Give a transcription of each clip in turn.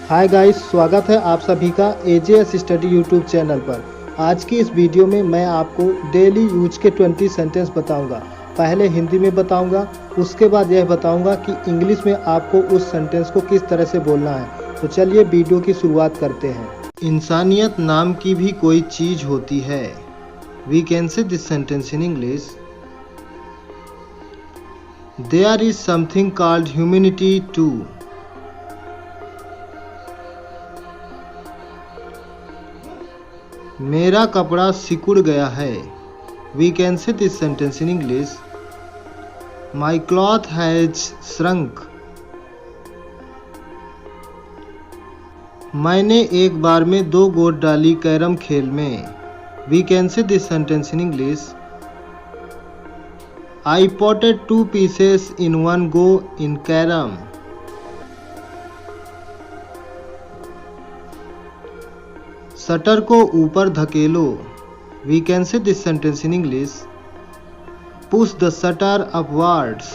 Hi guys, स्वागत है आप सभी का एजेएस स्टडी यूट्यूब चैनल पर। आज की इस वीडियो में मैं आपको डेली यूज के 20 सेंटेंस बताऊंगा। पहले हिंदी में बताऊंगा, उसके बाद यह बताऊंगा कि इंग्लिश में आपको उस सेंटेंस को किस तरह से बोलना है। तो चलिए वीडियो की शुरुआत करते हैं। इंसानियत नाम की भी कोई चीज़ होती है। We can say this sentence in English. There is something called humanity too. मेरा कपड़ा सिकुड़ गया है। We can say this sentence in English. My cloth has shrunk. मैंने एक बार में 2 गोट डाली कैरम खेल में। We can say this sentence in English. I potted 2 pieces in 1 go in carrom. Shutter को ऊपर धकेलो। We can say this sentence in English. Push the shutter upwards.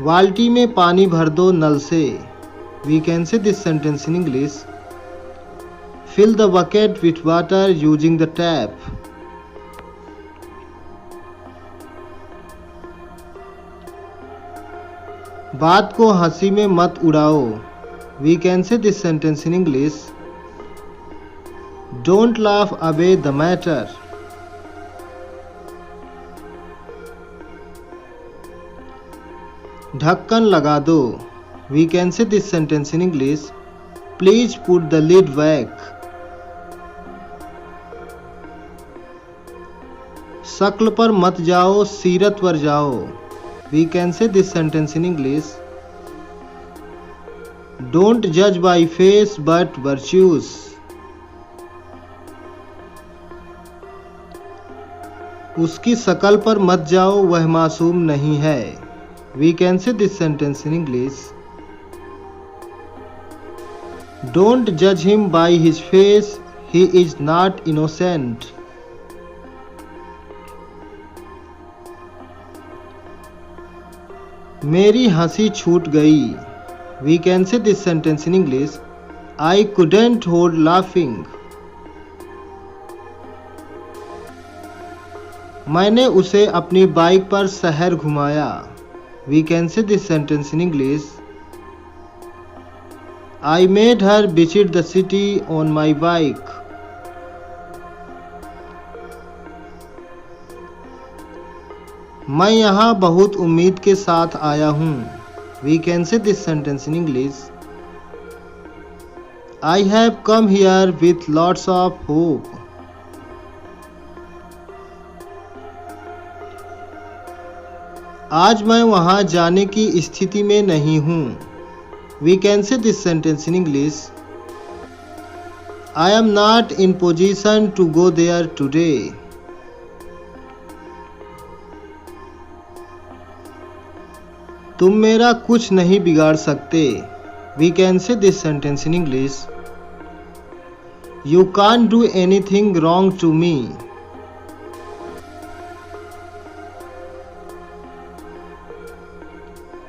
बाल्टी में पानी भर दो नल से। We can say this sentence in English. Fill the bucket with water using the tap. बात को हंसी में मत उड़ाओ। We can say this sentence in English. Don't laugh away the matter. ढक्कन लगा दो। We can say this sentence in English. Please put the lid back. शक्ल पर मत जाओ, सीरत पर जाओ। We can say this sentence in English. Don't judge by face but virtues. उसकी शकल पर मत जाओ, वह मासूम नहीं है। We can say this sentence in English. Don't judge him by his face, he is not innocent. मेरी हंसी छूट गई। We can say this sentence in English. I couldn't hold laughing. मैंने उसे अपनी बाइक पर शहर घुमाया। We can say this sentence in English. I made her visit the city on my bike. मैं यहाँ बहुत उम्मीद के साथ आया हूँ। We can say this sentence in English. I have come here with lots of hope. आज मैं वहाँ जाने की स्थिति में नहीं हूँ। We can say this sentence in English. I am not in position to go there today. तुम मेरा कुछ नहीं बिगाड़ सकते। We can say this sentence in English. You can't do anything wrong to me.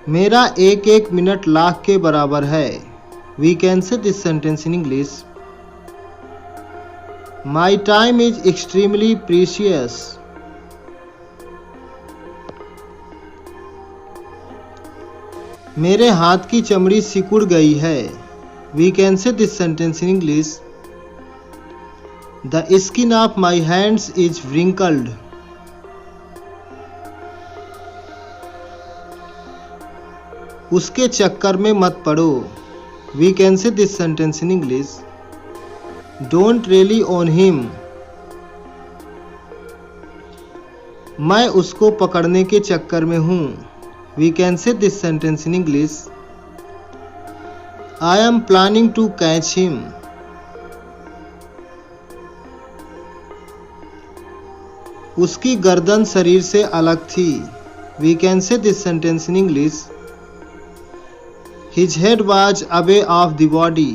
मेरा एक एक मिनट लाख के बराबर है। We can say this sentence in English. My time is extremely precious. मेरे हाथ की चमड़ी सिकुड़ गई है। We can say this sentence in English. The skin of my hands is wrinkled. उसके चक्कर में मत पड़ो। We can say this sentence in English. Don't really on him. मैं उसको पकड़ने के चक्कर में हूँ। We can say this sentence in English. I am planning to catch him. उसकी गर्दन शरीर से अलग थी। We can say this sentence in English. His head was away off the body.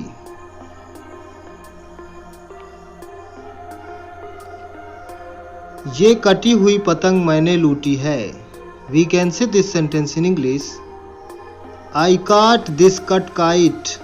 ये कटी हुई पतंग मैंने लूटी है। We can say this sentence in English. I caught this cut kite.